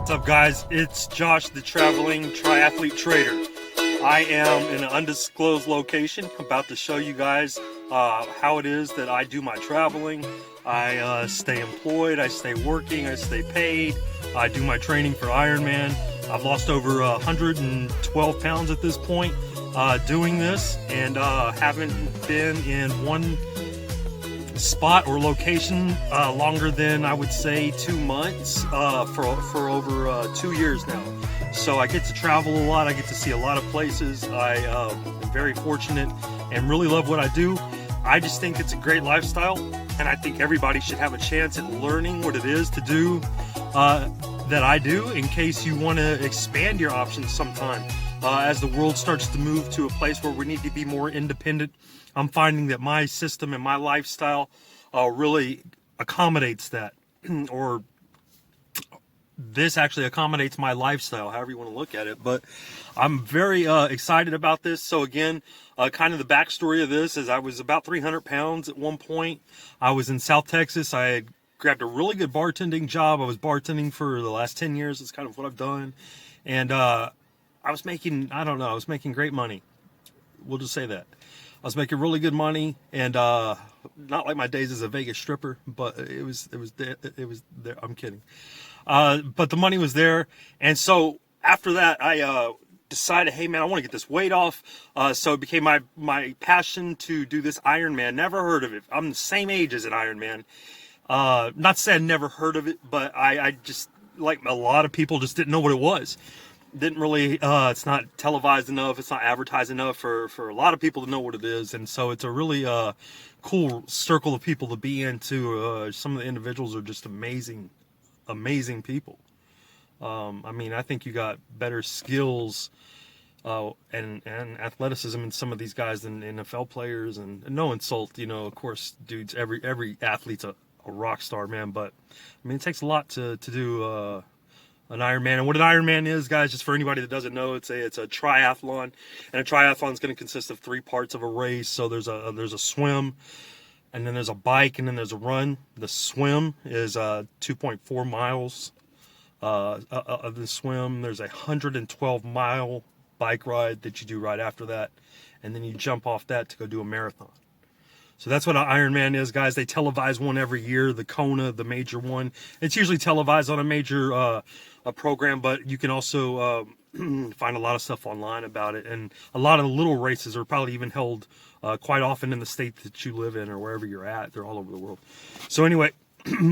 What's up, guys? It's Josh, the traveling triathlete trader. I am in an undisclosed location, about to show you guys how it is that I do my traveling. I stay employed, I stay working, I stay paid. I do my training for Ironman. I've lost over 112 pounds at this point doing this, and haven't been in one spot or location longer than, I would say, 2 months for over 2 years now. So I get to travel a lot, I get to see a lot of places. I am very fortunate and really love what I do. I just think it's a great lifestyle, and I think everybody should have a chance at learning what it is to do that I do, in case you want to expand your options sometime. As the world starts to move to a place where we need to be more independent, I'm finding that my system and my lifestyle really accommodates that, or this actually accommodates my lifestyle, however you want to look at it. But I'm very excited about this. So again, kind of the backstory of this is I was about 300 pounds at one point. I was in South Texas. I had grabbed a really good bartending job. I was bartending for the last 10 years. That's kind of what I've done. And I was making, I don't know, I was making great money. We'll just say that. I was making really good money, and not like my days as a Vegas stripper, but it was there. I'm kidding. But the money was there. And so after that, I decided, hey man, I want to get this weight off. So it became my passion to do this Ironman. Never heard of it. I'm the same age as an Ironman. Not to say I never heard of it, but I just, like a lot of people, just didn't know what it was. Didn't really, it's not televised enough, it's not advertised enough for a lot of people to know what it is. And so it's a really cool circle of people to be into. Some of the individuals are just amazing people. I mean, I think you got better skills and athleticism in some of these guys than NFL players. And no insult, you know, of course, dudes, every athlete's a rock star, man. But I mean, it takes a lot to do an Ironman. And what an Ironman is, guys, just for anybody that doesn't know, it's a triathlon, and a triathlon is going to consist of 3 parts of a race. So there's a swim, and then there's a bike, and then there's a run. The swim is 2.4 miles of the swim. There's a 112-mile bike ride that you do right after that, and then you jump off that to go do a marathon. So that's what an Ironman is, guys. They televise one every year, the Kona, the major one. It's usually televised on a major a program, but you can also find a lot of stuff online about it. And a lot of the little races are probably even held quite often in the state that you live in or wherever you're at. They're all over the world. So anyway,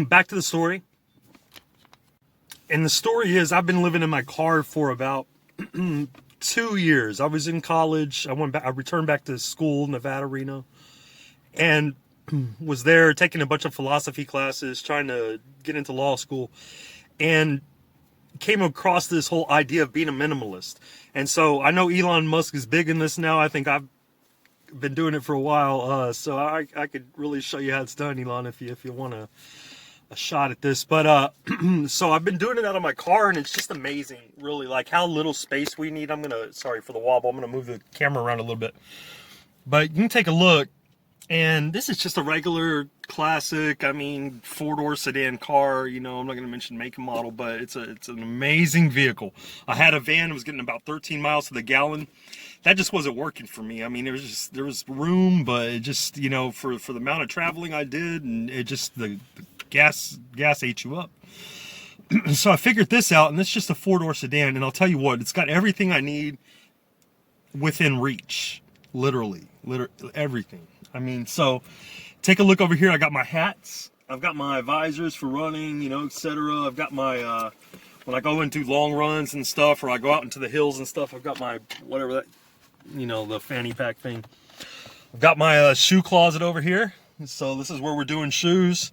back to the story. And the story is, I've been living in my car for about 2 years. I was in college. I returned back to school, Nevada, Reno, and was there taking a bunch of philosophy classes, trying to get into law school, and came across this whole idea of being a minimalist. And so I know Elon Musk is big in this now. I think I've been doing it for a while, so I could really show you how it's done, Elon, if you want a shot at this. But so I've been doing it out of my car, and it's just amazing, really, like how little space we need. Sorry for the wobble, I'm gonna move the camera around a little bit, but you can take a look. And this is just a regular classic, I mean, 4-door sedan car. You know, I'm not going to mention make and model, but it's an amazing vehicle. I had a van that was getting about 13 miles to the gallon. That just wasn't working for me. I mean, there was room, but it just, you know, for the amount of traveling I did, and it just, the gas ate you up. So I figured this out, and this is just a 4-door sedan. And I'll tell you what, it's got everything I need within reach. Literally everything. I mean, so take a look over here. I got my hats. I've got my visors for running, you know, etc. I've got my, when I go into long runs and stuff, or I go out into the hills and stuff, I've got my, whatever that, you know, the fanny pack thing. I've got my shoe closet over here. So this is where we're doing shoes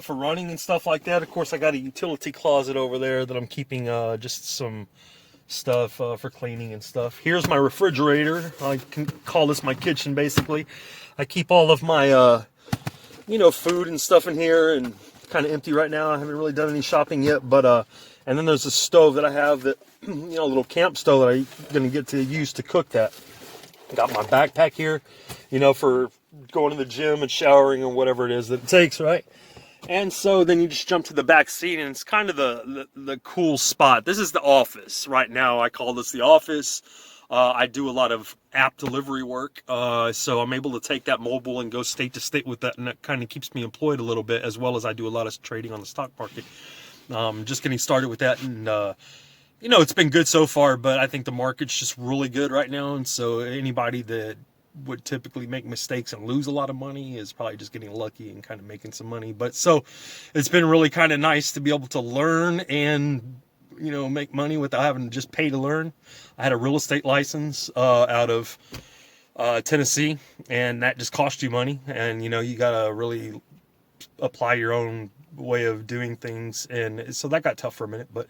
for running and stuff like that. Of course, I got a utility closet over there that I'm keeping just some stuff for cleaning and stuff. Here's my refrigerator. I can call this my kitchen, basically. I keep all of my you know, food and stuff in here, and kind of empty right now. I haven't really done any shopping yet, but and then there's a stove that I have, that, you know, a little camp stove that I'm gonna get to use to cook that. Got my backpack here, you know, for going to the gym and showering and whatever it is that it takes, right? And so then you just jump to the back seat, and it's kind of the cool spot. This is the office right now. I call this the office. I do a lot of app delivery work, so I'm able to take that mobile and go state to state with that, and that kind of keeps me employed a little bit, as well as I do a lot of trading on the stock market. Just getting started with that, and you know, it's been good so far, but I think the market's just really good right now, and so anybody that would typically make mistakes and lose a lot of money is probably just getting lucky and kind of making some money. But so it's been really kind of nice to be able to learn and, you know, make money without having to just pay to learn. I had a real estate license out of Tennessee, and that just cost you money, and you know, you gotta really apply your own way of doing things, and so that got tough for a minute. But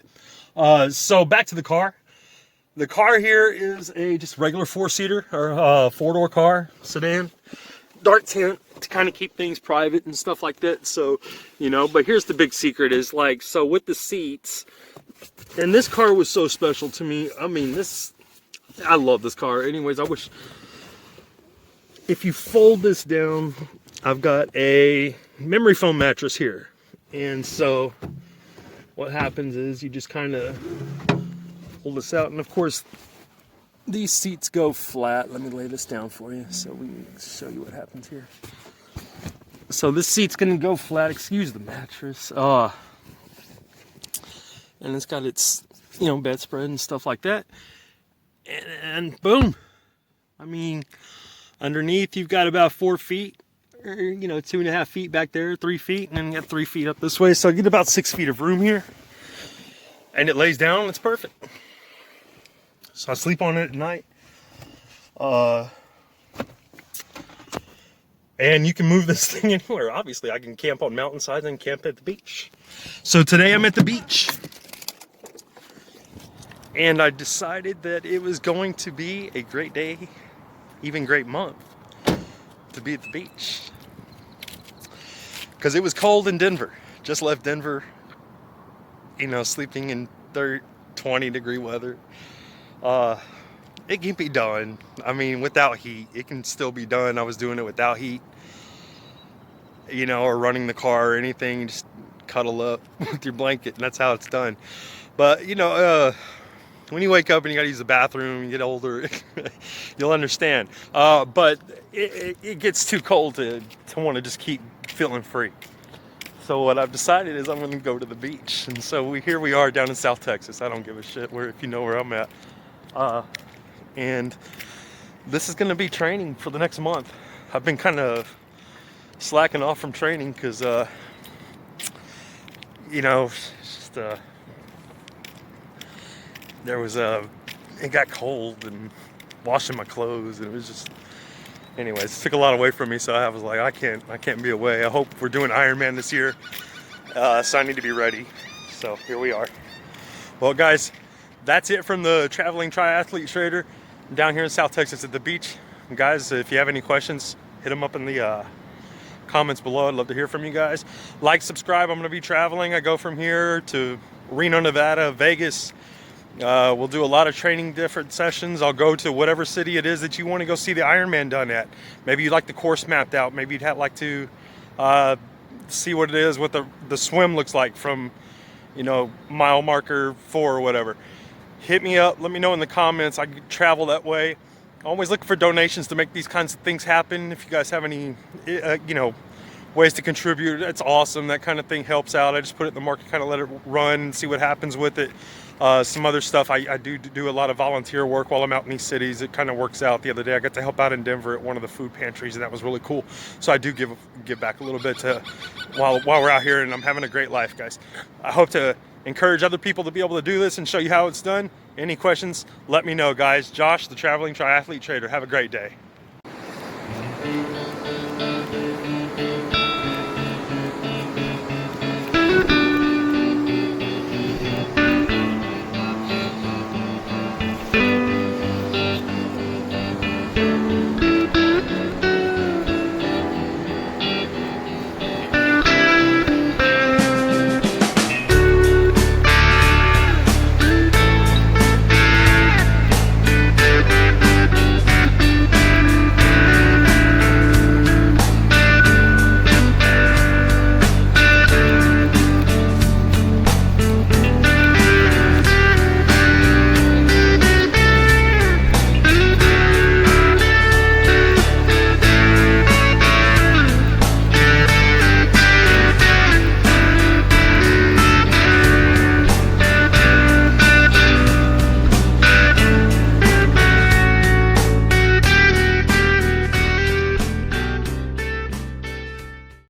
so back to the car. The car here is a just regular four-seater or four-door car, sedan, dark tint to kind of keep things private and stuff like that. So, you know, but here's the big secret is like, so with the seats, and this car was so special to me. I mean, I love this car. Anyways, I wish, if you fold this down, I've got a memory foam mattress here. And so what happens is you just kind of pull this out, and of course these seats go flat. Let me lay this down for you so we can show you what happens here. So this seat's gonna go flat, excuse the mattress, and it's got its, you know, bedspread and stuff like that, and boom, I mean, underneath you've got about 4 feet, or, you know, 2.5 feet back there, 3 feet, and then you got 3 feet up this way, so I get about 6 feet of room here, and it lays down. It's perfect. So I sleep on it at night. And you can move this thing anywhere. Obviously, I can camp on mountainsides and camp at the beach. So today I'm at the beach. And I decided that it was going to be a great day, even great month, to be at the beach. Because it was cold in Denver. Just left Denver, you know, sleeping in 20-degree weather. It can be done. I mean, without heat, it can still be done. I was doing it without heat, you know, or running the car or anything. Just cuddle up with your blanket, and that's how it's done. But, you know, when you wake up and you gotta use the bathroom, you get older, you'll understand. But it gets too cold to want to just keep feeling free. So what I've decided is I'm going to go to the beach, and so here we are down in South Texas. I don't give a shit if you know where I'm at. And this is going to be training for the next month. I've been kind of slacking off from training because, you know, just it got cold and washing my clothes, and it was just, anyways, it took a lot away from me. So I was like, I can't be away. I hope we're doing Ironman this year, so I need to be ready. So here we are. Well, guys, that's it from the traveling triathlete trader down here in South Texas at the beach. And guys, if you have any questions, hit them up in the comments below. I'd love to hear from you guys. Like, subscribe. I'm going to be traveling. I go from here to Reno, Nevada, Vegas. We'll do a lot of training, different sessions. I'll go to whatever city it is that you want to go see the Ironman done at. Maybe you'd like the course mapped out. Maybe you'd like to see what it is, what the swim looks like from, you know, mile marker 4 or whatever. Hit me up. Let me know in the comments. I could travel that way. Always looking for donations to make these kinds of things happen. If you guys have any, you know, ways to contribute, that's awesome. That kind of thing helps out. I just put it in the market, kind of let it run and see what happens with it. Some other stuff, I do a lot of volunteer work while I'm out in these cities. It kind of works out. The other day I got to help out in Denver at one of the food pantries, and that was really cool. So I do give back a little bit to while we're out here, and I'm having a great life, guys. I hope to encourage other people to be able to do this and show you how it's done. Any questions, let me know, guys. Josh, the traveling triathlete trader. Have a great day.